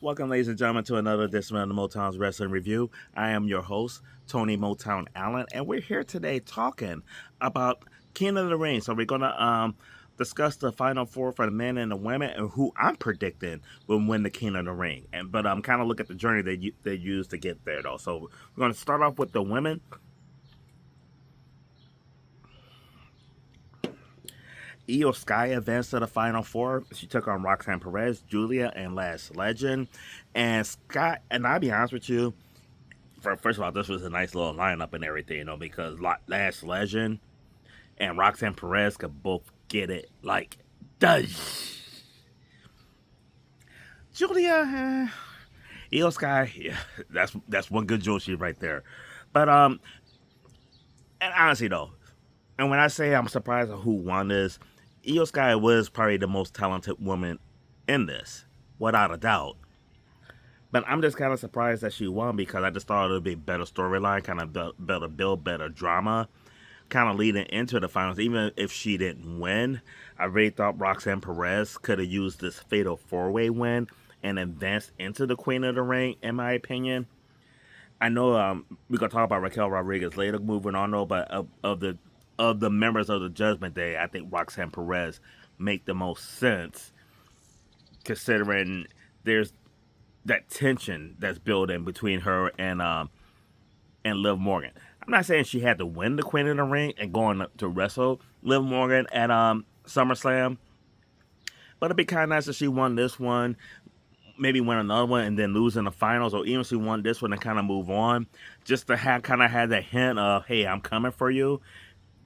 Welcome, ladies and gentlemen, to another edition of the Motown's Wrestling Review. I am your host, Tony Motown Allen, and we're here today talking about King of the Ring. So we're gonna discuss the final four for the men and the women, and who I'm predicting will win the King of the Ring. But kind of look at the journey they used to get there, though. So we're gonna start off with the women. Io Sky advanced to the final four. She took on Roxanne Perez, Julia, and Last Legend. And Scott, and I'll be honest with you, first of all, this was a nice little lineup and everything, because Last Legend and Roxanne Perez could both get it like does. Julia, Io Sky, yeah, that's one good Joshi right there. But and honestly though, and when I say I'm surprised at who won this, Io Sky was probably the most talented woman in this, without a doubt. But I'm just kind of surprised that she won because I just thought it would be a better storyline, kind of better build, better drama, kind of leading into the finals. Even if she didn't win, I really thought Roxanne Perez could have used this fatal four-way win and advanced into the Queen of the Ring, in my opinion. I know we're going to talk about Raquel Rodriguez later, moving on though, but of the members of the Judgment Day, I think Roxanne Perez make the most sense, considering there's that tension that's building between her and Liv Morgan. I'm not saying she had to win the Queen of the Ring and going to wrestle Liv Morgan at SummerSlam, but it'd be kind of nice if she won this one, maybe win another one, and then lose in the finals, or even if she won this one and kind of move on, just to have that hint of, hey, I'm coming for you.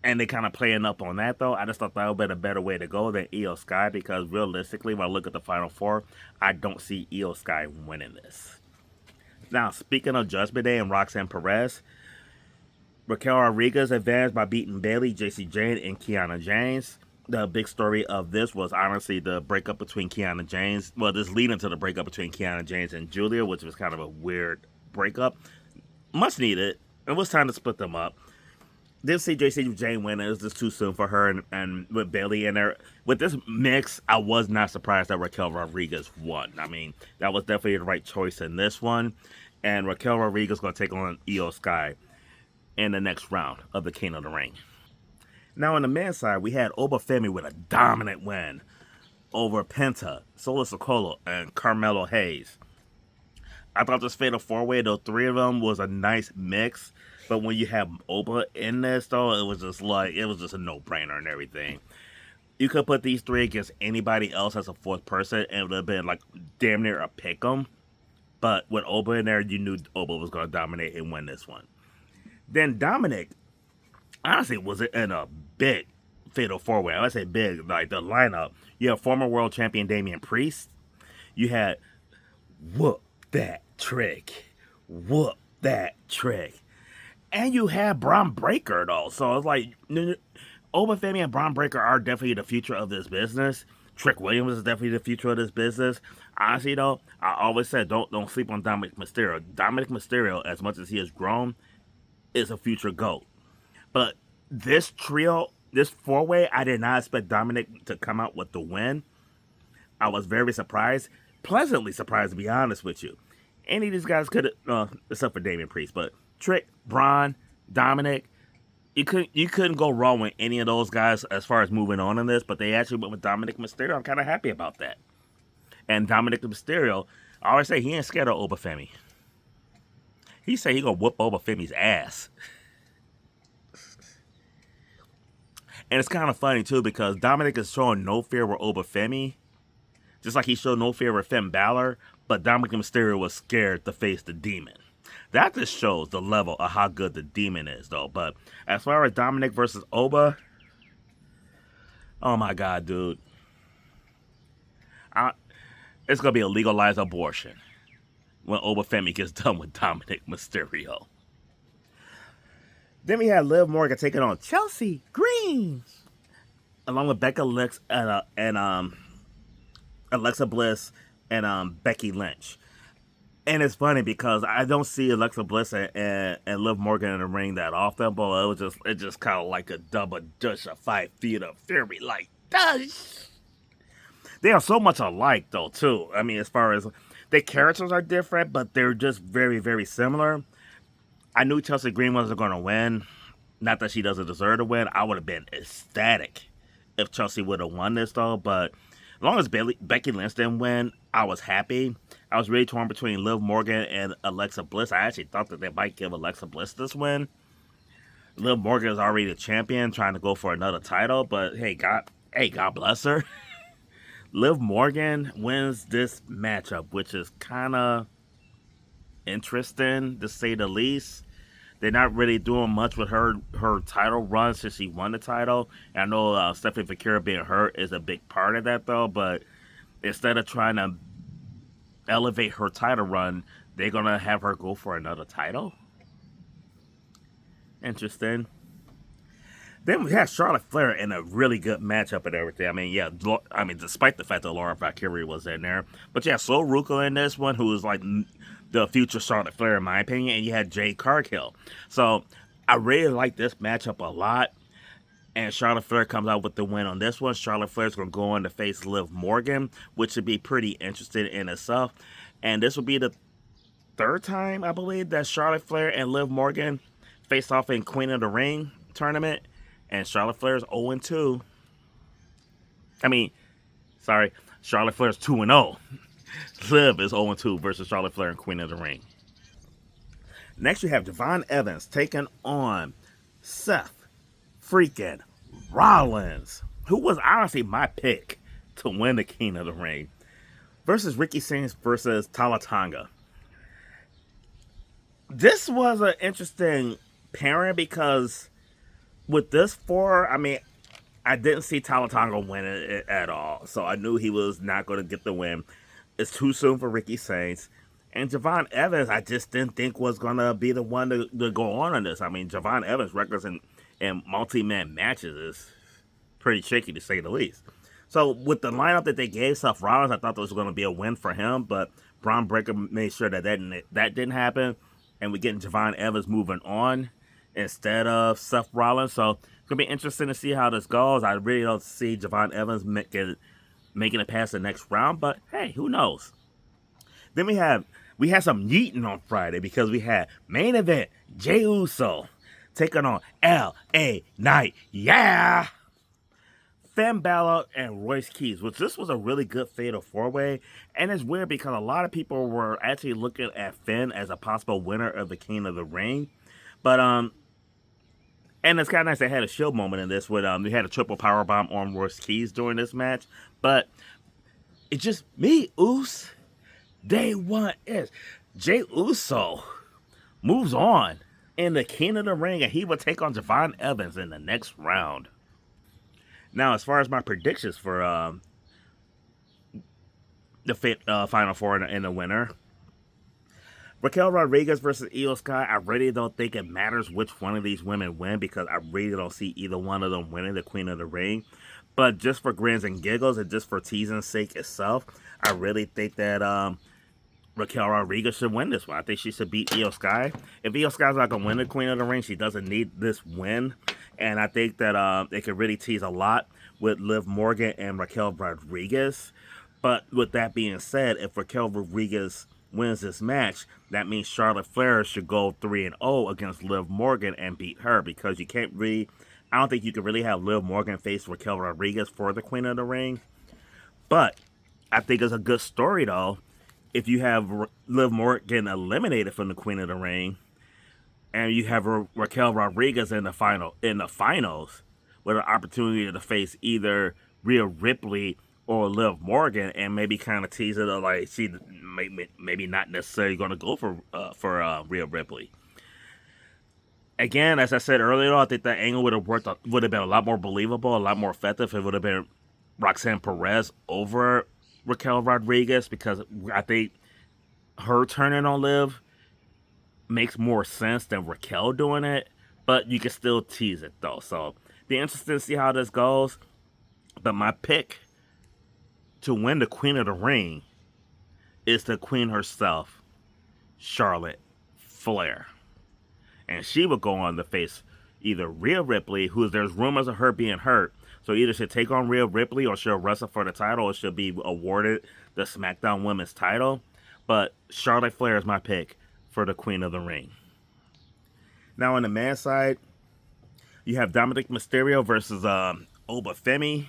And they kind of playing up on that, though. I just thought that would have been a better way to go than Io Sky, because realistically, when I look at the Final Four, I don't see Io Sky winning this. Now, speaking of Judgment Day and Roxanne Perez, Raquel Rodriguez advanced by beating Bayley, JC Jane, and Kiana James. The big story of this was honestly the breakup between Kiana James. Well, this leading to the breakup between Kiana James and Julia, which was kind of a weird breakup. Much needed. It was time to split them up. Didn't see JC Jane win. It was just too soon for her, and with Bayley in there. With this mix, I was not surprised that Raquel Rodriguez won. I mean, that was definitely the right choice in this one. And Raquel Rodriguez going to take on Io Sky in the next round of the King of the Ring. Now, on the men's side, we had Obafemi with a dominant win over Penta, Solo Sikoa, and Carmelo Hayes. I thought this fatal four-way, the three of them, was a nice mix. But when you have Oba in this, though, it was just a no-brainer and everything. You could put these three against anybody else as a fourth person, and it would have been like damn near a pick 'em. But with Oba in there, you knew Oba was going to dominate and win this one. Then Dominic, honestly, was in a big fatal four-way. I say big, like the lineup. You have former world champion Damian Priest. You had Whoop That Trick. Whoop That Trick. And you have Braun Breaker, though. So it's like, Obafemi and Braun Breaker are definitely the future of this business. Trick Williams is definitely the future of this business. Honestly, though, I always said don't sleep on Dominic Mysterio. Dominic Mysterio, as much as he has grown, is a future GOAT. But this trio, this four-way, I did not expect Dominic to come out with the win. I was very surprised. Pleasantly surprised, to be honest with you. Any of these guys could have, except for Damian Priest, but Trick, Braun, Dominic, you couldn't go wrong with any of those guys as far as moving on in this, but they actually went with Dominic Mysterio. I'm kind of happy about that. And Dominic Mysterio, I always say he ain't scared of Obafemi. He said he gonna whoop Obafemi's ass. And it's kind of funny too, because Dominic is showing no fear with Obafemi, just like he showed no fear with Finn Balor, but Dominic Mysterio was scared to face the Demon. That just shows the level of how good the Demon is, though. But as far as Dominic versus Oba, oh my God, dude. It's going to be a legalized abortion when Obafemi gets done with Dominic Mysterio. Then we had Liv Morgan taking on Chelsea Green, along with Becca Lynch and Alexa Bliss and Becky Lynch. And it's funny because I don't see Alexa Bliss and Liv Morgan in the ring that often, but it just kind of like a double dutch of 5 feet of fury, like, they are so much alike though too. I mean, as far as their characters are different, but they're just very, very similar. I knew Chelsea Green wasn't going to win. Not that she doesn't deserve to win. I would have been ecstatic if Chelsea would have won this though. But as long as Becky Lynch didn't win, I was happy. I was really torn between Liv Morgan and Alexa Bliss. I actually thought that they might give Alexa Bliss this win. Liv Morgan is already the champion, trying to go for another title. But God bless her. Liv Morgan wins this matchup, which is kind of interesting to say the least. They're not really doing much with her title run since she won the title. And I know Stephanie Vakira being hurt is a big part of that though. But instead of trying to elevate her title run, they're gonna have her go for another title. Interesting. Then we had Charlotte Flair in a really good matchup and everything. I mean, yeah, despite the fact that Laura Valkyrie was in there, but yeah, Sol Ruka in this one, who was like the future Charlotte Flair in my opinion, and you had Jade Cargill. So I really like this matchup a lot. And Charlotte Flair comes out with the win on this one. Charlotte Flair's going to go on to face Liv Morgan, which would be pretty interesting in itself. And this will be the third time, I believe, that Charlotte Flair and Liv Morgan faced off in Queen of the Ring tournament. And Charlotte Flair's 0-2. Charlotte Flair's 2-0. Liv is 0-2 versus Charlotte Flair and Queen of the Ring. Next, you have Javon Evans taking on Seth freaking Rollins, who was honestly my pick to win the King of the Ring, versus Ricky Sings versus Tala Tonga. This was an interesting pairing because with this I didn't see Tala Tonga win it at all, so I knew he was not going to get the win. It's too soon for Ricky Saints. And Javon Evans, I just didn't think was going to be the one to go on this. I mean, Javon Evans' records in multi-man matches is pretty shaky, to say the least. So with the lineup that they gave Seth Rollins, I thought this was going to be a win for him, but Braun Breaker made sure that didn't happen, and we're getting Javon Evans moving on instead of Seth Rollins. So it's going to be interesting to see how this goes. I really don't see Javon Evans making it past the next round, but hey, who knows? Then we had some yeeting on Friday because we had main event Jey Uso taking on L.A. Knight, yeah! Finn Balor and Royce Keys, which this was a really good fatal four-way, and it's weird because a lot of people were actually looking at Finn as a possible winner of the King of the Ring, but and it's kind of nice they had a shield moment in this with we had a triple powerbomb on Royce Keys during this match, but it's just me, Uso. Day one is Jey Uso moves on in the King of the Ring, and he will take on Javon Evans in the next round. Now, as far as my predictions for the Final Four and the winner, Raquel Rodriguez versus Io Sky, I really don't think it matters which one of these women win because I really don't see either one of them winning the Queen of the Ring. But just for grins and giggles and just for teasing's sake itself, I really think that Raquel Rodriguez should win this one. I think she should beat Io Sky. If Io Sky's not going to win the Queen of the Ring, she doesn't need this win. And I think that it could really tease a lot with Liv Morgan and Raquel Rodriguez. But with that being said, if Raquel Rodriguez wins this match, that means Charlotte Flair should go 3-0 against Liv Morgan and beat her, because you can't really, I don't think you can really have Liv Morgan face Raquel Rodriguez for the Queen of the Ring. But I think it's a good story though if you have Liv Morgan eliminated from the Queen of the Ring and you have Raquel Rodriguez in the finals with an opportunity to face either Rhea Ripley or Liv Morgan, and maybe kind of tease it like she maybe not necessarily going to go for Rhea Ripley. Again, as I said earlier, I think that angle would have been a lot more believable, a lot more effective. It would have been Roxanne Perez over Raquel Rodriguez, because I think her turning on Liv makes more sense than Raquel doing it. But you can still tease it though, so be interested to see how this goes. But my pick to win the Queen of the Ring is the Queen herself, Charlotte Flair. And she would go on to face either Rhea Ripley, who there's rumors of her being hurt, So either should take on Rhea Ripley or she'll wrestle for the title or she'll be awarded the SmackDown Women's title. But Charlotte Flair is my pick for the Queen of the Ring. Now on the man's side, you have Dominic Mysterio versus Oba Femi.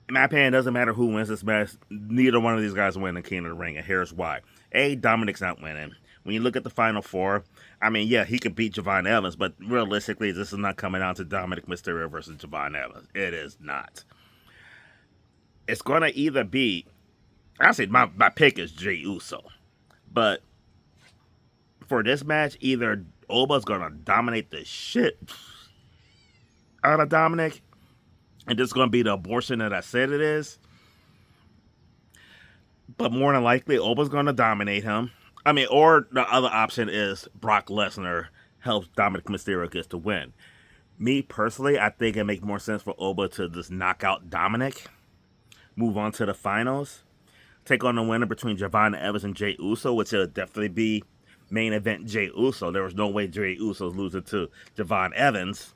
In my opinion, it doesn't matter who wins this match. Neither one of these guys win the King of the Ring, and here's why. A, Dominic's not winning. When you look at the Final Four, I mean, yeah, he could beat Javon Evans, but realistically, this is not coming down to Dominic Mysterio versus Javon Evans. It is not. It's going to either be, honestly, my pick is Jey Uso. But for this match, either Oba's going to dominate the shit out of Dominic, and this is going to be the abortion that I said it is. But more than likely, Oba's going to dominate him. I mean, or the other option is Brock Lesnar helps Dominic Mysterio gets to win. Me, personally, I think it makes more sense for Oba to just knock out Dominic, move on to the finals, take on the winner between Javon Evans and Jey Uso, which will definitely be main event Jey Uso. There was no way Jey Uso's losing to Javon Evans.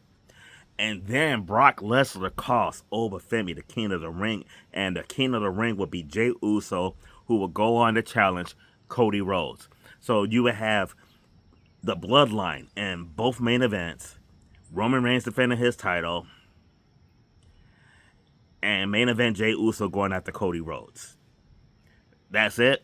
And then Brock Lesnar costs Oba Femi the King of the Ring. And the King of the Ring would be Jey Uso, who will go on to challenge Cody Rhodes. So you would have the bloodline in both main events. Roman Reigns defending his title. And main event Jey Uso going after Cody Rhodes. That's it.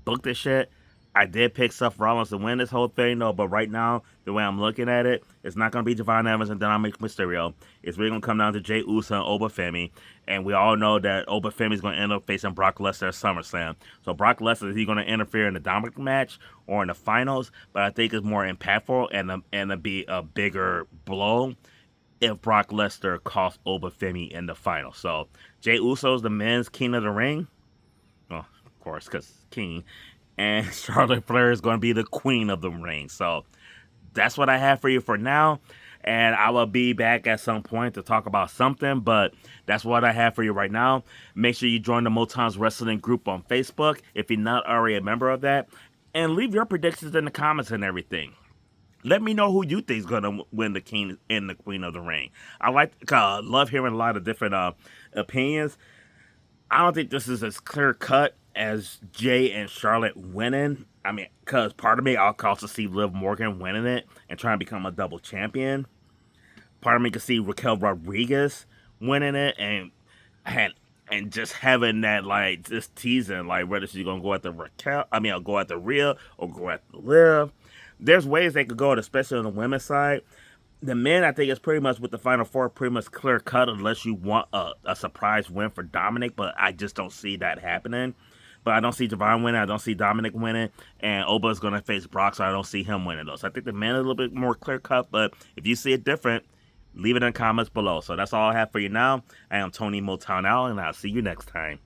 Book this shit. I did pick Seth Rollins to win this whole thing, though, but right now, the way I'm looking at it, it's not going to be Javon Evans and Dominic Mysterio. It's really going to come down to Jey Uso and Oba Femi, and we all know that Oba Femi is going to end up facing Brock Lesnar at SummerSlam. So Brock Lesnar, is he going to interfere in the Dominic match or in the finals? But I think it's more impactful and it'll be a bigger blow if Brock Lesnar costs Oba Femi in the final. So Jey Uso's the men's King of the Ring. Well, of course, because King. And Charlotte Flair is going to be the Queen of the Ring. So that's what I have for you for now. And I will be back at some point to talk about something. But that's what I have for you right now. Make sure you join the Motown's Wrestling group on Facebook if you're not already a member of that. And leave your predictions in the comments and everything. Let me know who you think is going to win the King and the Queen of the Ring. I love hearing a lot of different opinions. I don't think this is as clear cut as Jay and Charlotte winning. I mean, because part of me, I'll also see Liv Morgan winning it and trying to become a double champion. Part of me can see Raquel Rodriguez winning it and just having that, like, just teasing, like, whether she's going to go at the I'll go at the Rhea or go at the Liv. There's ways they could go, especially on the women's side. The men, I think, is pretty much with the Final Four pretty much clear cut unless you want a surprise win for Dominic, but I just don't see that happening. But I don't see Javon winning. I don't see Dominic winning. And Oba's going to face Brock, so I don't see him winning those. So I think the men are a little bit more clear cut, but if you see it different, leave it in the comments below. So that's all I have for you now. I am Tony Motown Allen, and I'll see you next time.